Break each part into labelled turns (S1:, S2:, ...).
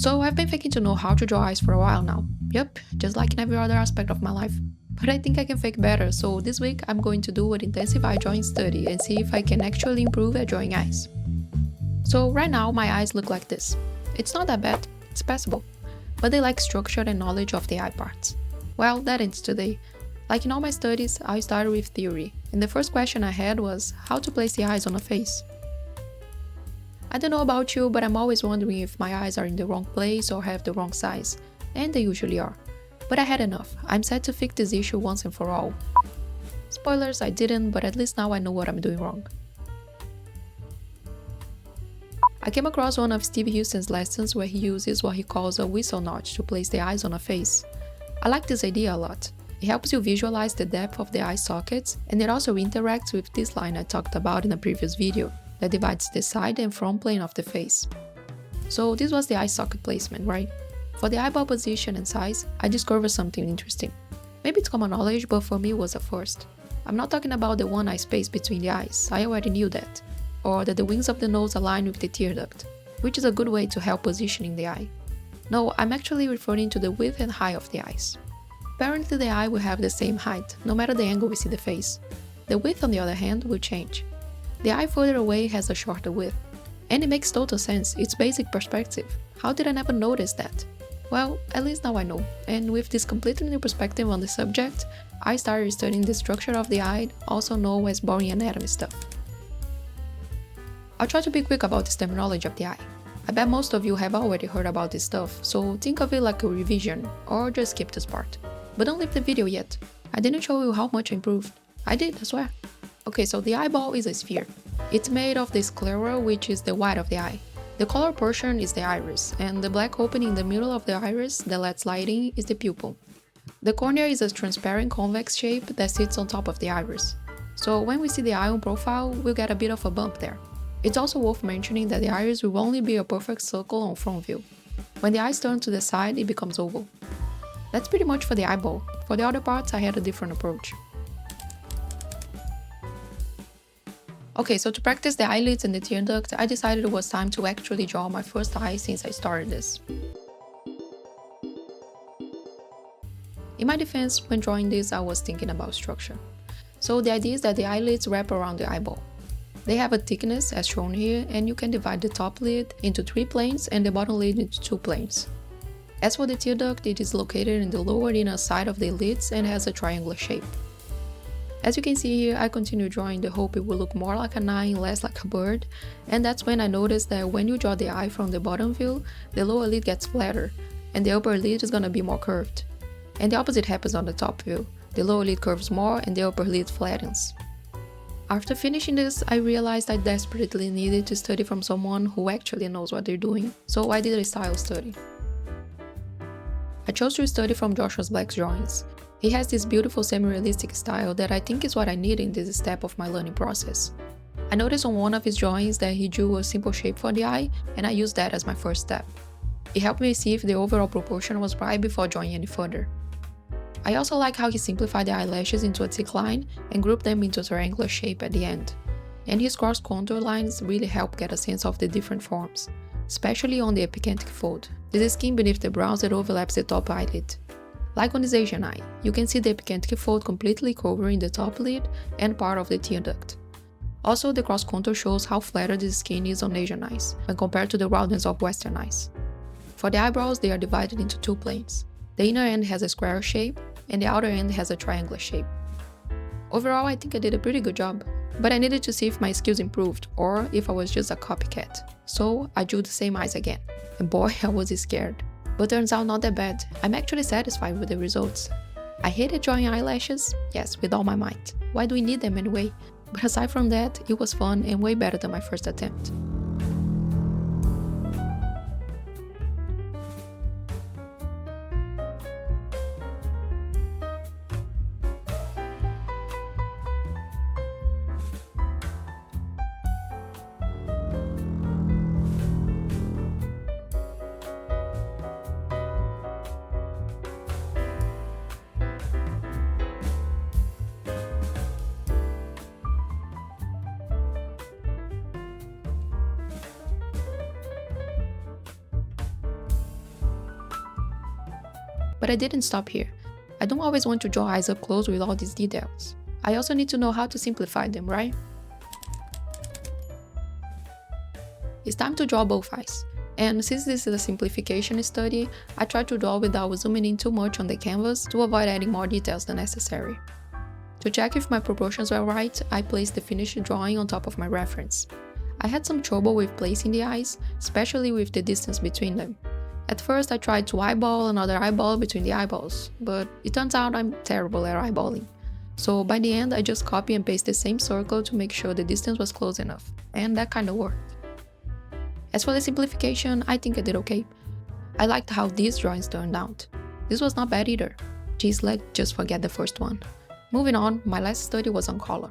S1: So I've been thinking to know how to draw eyes for a while now. Yep, just like in every other aspect of my life. But I think I can fake better, so this week I'm going to do an intensive eye drawing study and see if I can actually improve at drawing eyes. So right now my eyes look like this. It's not that bad, it's passable. But they lack structure and knowledge of the eye parts. Well, that ends today. Like in all my studies, I started with theory, and the first question I had was how to place the eyes on a face. I don't know about you, but I'm always wondering if my eyes are in the wrong place or have the wrong size, and they usually are. But I had enough. I'm set to fix this issue once and for all. Spoilers, I didn't, but at least now I know what I'm doing wrong. I came across one of Steve Houston's lessons where he uses what he calls a whistle notch to place the eyes on a face. I like this idea a lot. It helps you visualize the depth of the eye sockets, and it also interacts with this line I talked about in a previous video that divides the side and front plane of the face. So this was the eye socket placement, right? For the eyeball position and size, I discovered something interesting. Maybe it's common knowledge, but for me it was a first. I'm not talking about the one eye space between the eyes, I already knew that. Or that the wings of the nose align with the tear duct, which is a good way to help positioning the eye. No, I'm actually referring to the width and height of the eyes. Apparently the eye will have the same height, no matter the angle we see the face. The width, on the other hand, will change. The eye further away has a shorter width. And it makes total sense, it's basic perspective. How did I never notice that? Well, at least now I know, and with this completely new perspective on the subject, I started studying the structure of the eye, also known as boring anatomy stuff. I'll try to be quick about this terminology of the eye. I bet most of you have already heard about this stuff, so think of it like a revision, or just skip this part. But don't leave the video yet. I didn't show you how much I improved. I did, I swear. Okay, so the eyeball is a sphere. It's made of the sclera, which is the white of the eye. The color portion is the iris, and the black opening in the middle of the iris that lets light in is the pupil. The cornea is a transparent convex shape that sits on top of the iris. So when we see the eye on profile, we'll get a bit of a bump there. It's also worth mentioning that the iris will only be a perfect circle on front view. When the eyes turn to the side, it becomes oval. That's pretty much for the eyeball. For the other parts, I had a different approach. Okay, so to practice the eyelids and the tear duct, I decided it was time to actually draw my first eye since I started this. In my defense, when drawing this, I was thinking about structure. So the idea is that the eyelids wrap around the eyeball. They have a thickness as shown here, and you can divide the top lid into 3 planes and the bottom lid into 2 planes. As for the tear duct, it is located in the lower inner side of the lids and has a triangular shape. As you can see here, I continue drawing the hope it will look more like an eye and less like a bird, and that's when I noticed that when you draw the eye from the bottom view, the lower lid gets flatter, and the upper lid is gonna be more curved. And the opposite happens on the top view. The lower lid curves more and the upper lid flattens. After finishing this, I realized I desperately needed to study from someone who actually knows what they're doing, so I did a style study. I chose to study from Joshua Black's drawings. He has this beautiful semi-realistic style that I think is what I need in this step of my learning process. I noticed on one of his drawings that he drew a simple shape for the eye, and I used that as my first step. It helped me see if the overall proportion was right before drawing any further. I also like how he simplified the eyelashes into a thick line and grouped them into a triangular shape at the end. And his cross contour lines really help get a sense of the different forms, especially on the epicanthal fold, the skin beneath the brows that overlaps the top eyelid. Like on this Asian eye, you can see the epicanthal fold completely covering the top lid and part of the tear duct. Also, the cross contour shows how flatter the skin is on Asian eyes, when compared to the roundness of Western eyes. For the eyebrows, they are divided into 2 planes. The inner end has a square shape, and the outer end has a triangular shape. Overall, I think I did a pretty good job, but I needed to see if my skills improved, or if I was just a copycat. So I drew the same eyes again, and boy, I was scared. But turns out not that bad. I'm actually satisfied with the results. I hated drawing eyelashes, yes, with all my might. Why do we need them anyway? But aside from that, it was fun and way better than my first attempt. But I didn't stop here. I don't always want to draw eyes up close with all these details. I also need to know how to simplify them, right? It's time to draw both eyes. And since this is a simplification study, I try to draw without zooming in too much on the canvas to avoid adding more details than necessary. To check if my proportions were right, I placed the finished drawing on top of my reference. I had some trouble with placing the eyes, especially with the distance between them. At first I tried to eyeball another eyeball between the eyeballs, but it turns out I'm terrible at eyeballing. So by the end I just copy and paste the same circle to make sure the distance was close enough, and that kinda worked. As for the simplification, I think I did okay. I liked how these drawings turned out. This was not bad either. Geez, let's just forget the first one. Moving on, my last study was on color.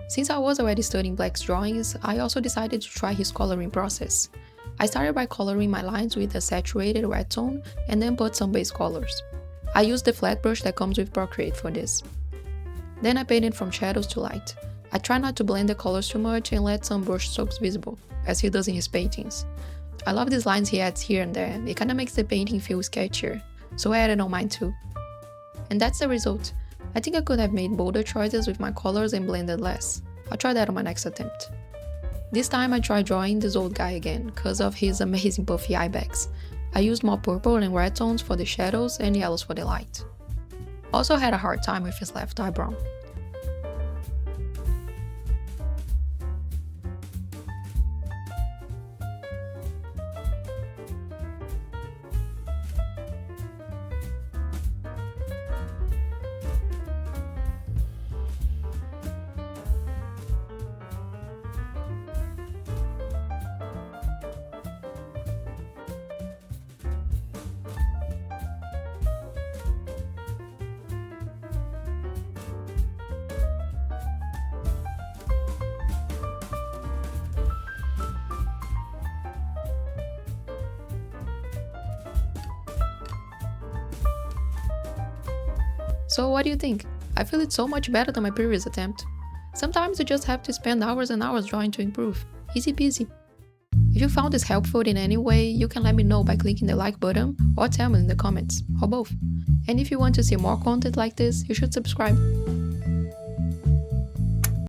S1: Since I was already studying Black's drawings, I also decided to try his coloring process. I started by coloring my lines with a saturated red tone and then put some base colors. I used the flat brush that comes with Procreate for this. Then I painted from shadows to light. I try not to blend the colors too much and let some brush strokes visible, as he does in his paintings. I love these lines he adds here and there, it kinda makes the painting feel sketchier, so I added on mine too. And that's the result. I think I could have made bolder choices with my colors and blended less. I'll try that on my next attempt. This time I tried drawing this old guy again, cause of his amazing puffy eye bags. I used more purple and red tones for the shadows and yellows for the light. Also had a hard time with his left eyebrow. So what do you think? I feel it's so much better than my previous attempt. Sometimes you just have to spend hours and hours drawing to improve. Easy peasy. If you found this helpful in any way, you can let me know by clicking the like button or tell me in the comments, or both. And if you want to see more content like this, you should subscribe.